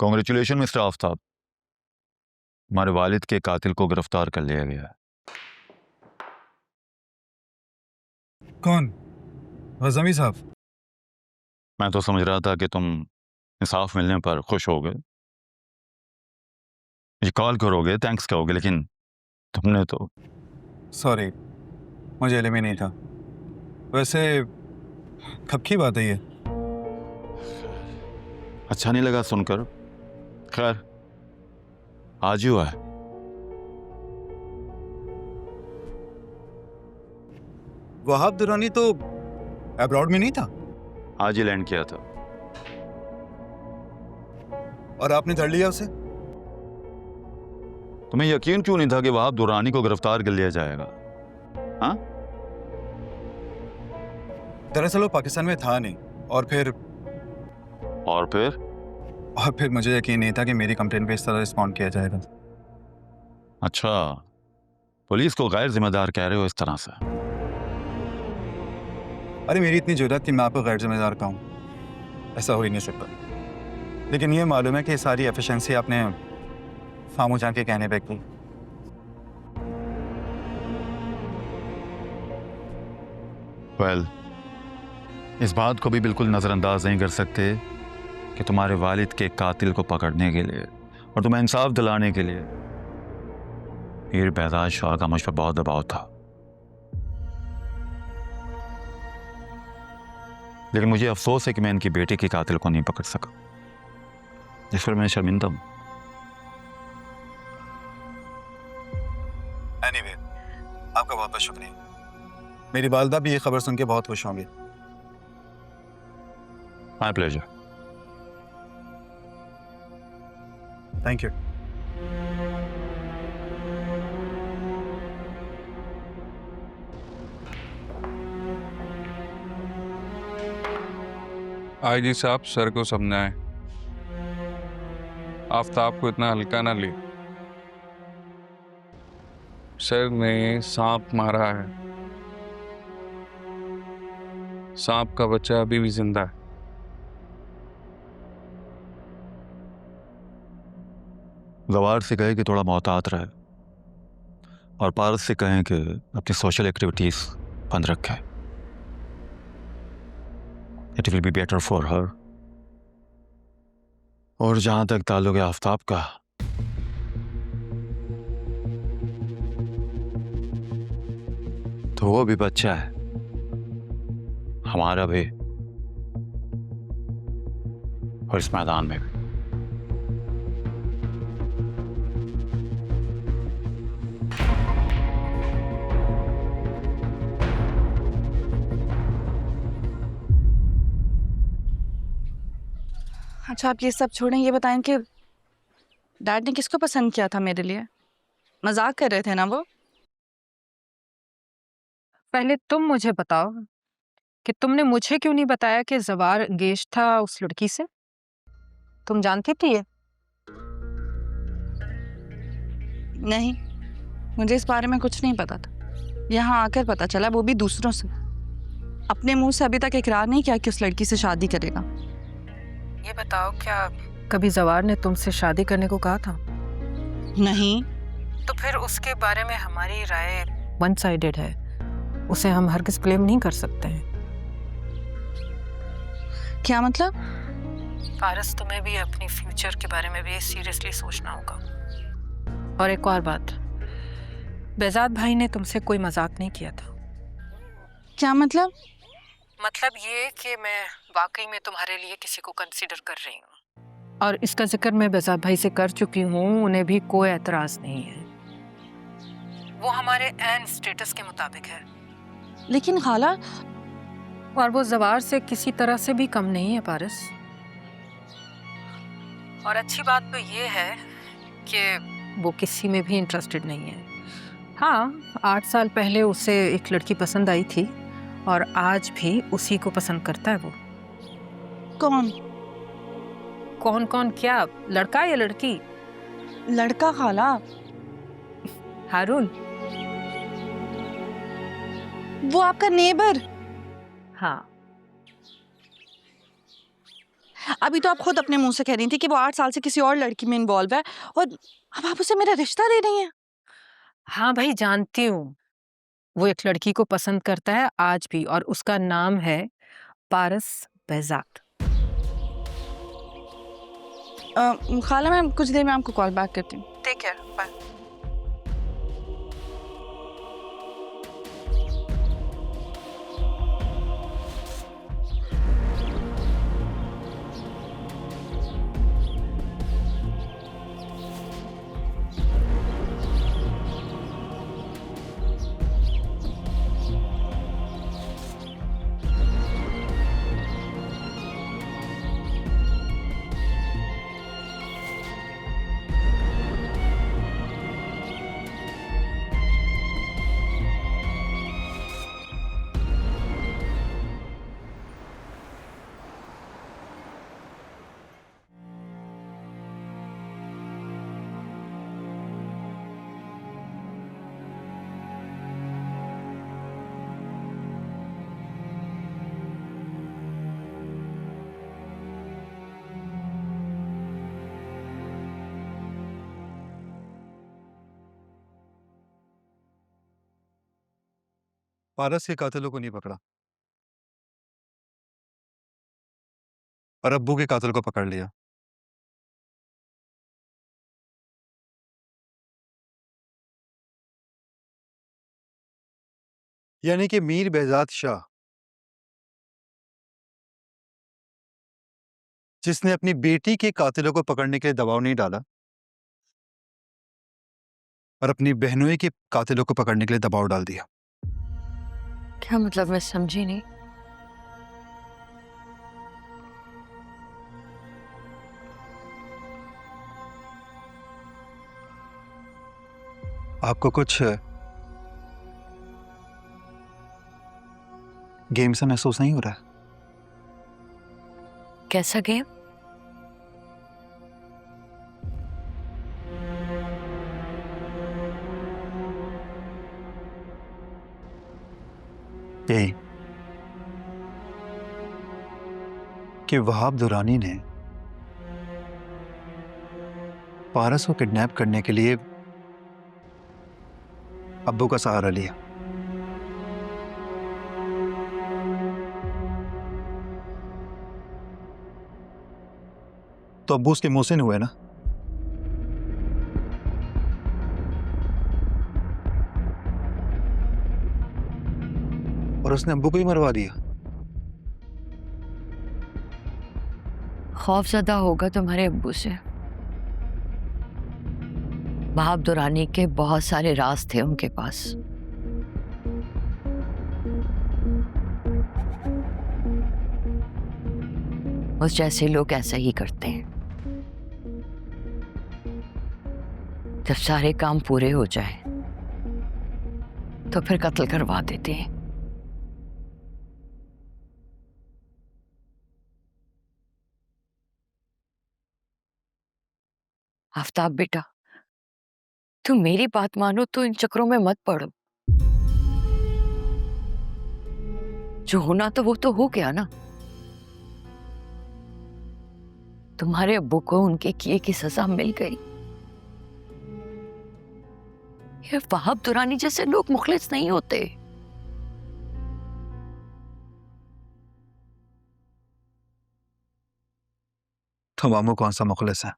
Congratulation mister Aftab, हमारे वालिद के कातिल को गिरफ्तार कर लिया गया है। कौन? गज़नवी साहब? मैं तो समझ रहा था कि तुम इंसाफ मिलने पर खुश हो गए, मुझे कॉल करोगे, थैंक्स कहोगे, लेकिन तुमने तो। सॉरी, मुझे इल्म ही नहीं था। वैसे कब की बात है ये? अच्छा नहीं लगा सुनकर। खैर, आज ही हुआ है। वहाब दुरानी तो अब्रॉड में नहीं था? आज ही लैंड किया था। और आपने धर लिया उसे? तुम्हें यकीन क्यों नहीं था कि वहाब दुरानी को गिरफ्तार कर लिया जाएगा? हाँ, दरअसल वो पाकिस्तान में था नहीं, और फिर मुझे यकीन नहीं था कि मेरी कंप्लेन पे इस तरह रिस्पॉन्ड किया जाएगा। अच्छा, पुलिस को गैर जिम्मेदार कह रहे हो इस तरह से? अरे मेरी इतनी जरूरत थी, मैं आपको गैर जिम्मेदार कहूँ? ऐसा हो ही नहीं सकता। लेकिन ये मालूम है कि सारी एफिशिएंसी आपने फामू जान के कहने पे की। वेल, इस बात को भी बिल्कुल नज़रअंदाज नहीं कर सकते कि तुम्हारे वालिद के कातिल को पकड़ने के लिए और तुम्हें इंसाफ दिलाने के लिए मीर बेहजाद शाह का मुझ पर बहुत दबाव था। लेकिन मुझे अफसोस है कि मैं इनकी बेटे के कातिल को नहीं पकड़ सका, जिस पर मैं शर्मिंदा हूं। एनीवे, आपका बहुत बहुत शुक्रिया। मेरी वालदा भी ये खबर सुन के बहुत खुश होंगी। My pleasure. Thank you. IG साहब, सर को समझाएं, आफ्ताब को इतना हल्का ना ले। सर ने सांप मारा है, सांप का बच्चा अभी भी जिंदा है। गवार से कहे कि थोड़ा मोहतात रहे, और पारस से कहें कि अपनी सोशल एक्टिविटीज बंद रखे। It will be better for her. और जहां तक ताल्लुक है आफ्ताब का, तो वो भी बच्चा है, हमारा भी, और इस मैदान में भी। अच्छा, आप ये सब छोड़ें, ये बताएं कि डैड ने किसको पसंद किया था मेरे लिए? मजाक कर रहे थे ना वो? पहले तुम मुझे बताओ कि तुमने मुझे क्यों नहीं बताया कि जवार एंगेज था उस लड़की से? तुम जानती थी ये? नहीं, मुझे इस बारे में कुछ नहीं पता था। यहाँ आकर पता चला, वो भी दूसरों से। अपने मुंह से अभी तक इकरार नहीं किया कि उस लड़की से शादी करेगा। ये बताओ, क्या कभी जवार ने तुमसे शादी करने को कहा था? नहीं। तो फिर उसके बारे में हमारी राय वन साइडेड है, उसे हम हरगिज़ ब्लेम नहीं कर सकते हैं। क्या मतलब? पारस, तुम्हें भी अपनी फ्यूचर के बारे में भी सीरियसली सोचना होगा। और एक और बात, बेहजाद भाई ने तुमसे कोई मजाक नहीं किया था। क्या मतलब? मतलब ये कि मैं वाकई में तुम्हारे लिए किसी को कंसीडर कर रही हूँ, और इसका जिक्र मैं बेहजाद भाई से कर चुकी हूँ। उन्हें भी कोई एतराज नहीं है, वो हमारे एन स्टेटस के मुताबिक है। लेकिन खाला, और वो जवार से किसी तरह से भी कम नहीं है पारस। और अच्छी बात तो ये है कि वो किसी में भी इंटरेस्टेड नहीं है। हाँ, 8 साल पहले उसे एक लड़की पसंद आई थी, और आज भी उसी को पसंद करता है वो। कौन? कौन क्या, लड़का या लड़की? लड़का खाला। हारून। वो आपका नेबर? हाँ। अभी तो आप खुद अपने मुंह से कह रही थी कि वो 8 साल से किसी और लड़की में इन्वॉल्व है, और अब आप उसे मेरा रिश्ता दे रही हैं। हाँ भाई, जानती हूँ वो एक लड़की को पसंद करता है आज भी, और उसका नाम है पारस बहजाद। खाला, मैं कुछ देर में आपको कॉल बैक करती हूँ। Take care, bye. पारस के कातिलों को नहीं पकड़ा और अब्बू के कातिल को पकड़ लिया। यानी कि मीर बेहजाद शाह, जिसने अपनी बेटी के कातिलों को पकड़ने के लिए दबाव नहीं डाला और अपनी बहनोई के कातिलों को पकड़ने के लिए दबाव डाल दिया। क्या मतलब, मैं समझी नहीं। आपको कुछ गेम से महसूस नहीं हो रहा है? कैसा गेम? यही कि वहाब दुरानी ने पारस को किडनैप करने के लिए अब्बू का सहारा लिया। तो अब्बू उसके मोहसिन हुए ना। और उसने अब्बू को ही मरवा दिया। खौफजदा होगा तुम्हारे अब्बू से। वहाब दुरानी के बहुत सारे राज थे उनके पास। उस जैसे लोग ऐसा ही करते हैं। जब सारे काम पूरे हो जाए तो फिर कत्ल करवा देते हैं। आफ्ताब बेटा, तुम मेरी बात मानो तो इन चक्रों में मत पड़ो। जो होना तो वो तो हो गया ना। तुम्हारे अब्बू को उनके किए की सजा मिल गई। ये वहाब दुरानी जैसे लोग मुखलिस नहीं होते। तो मामू कौन सा मुखलिस है?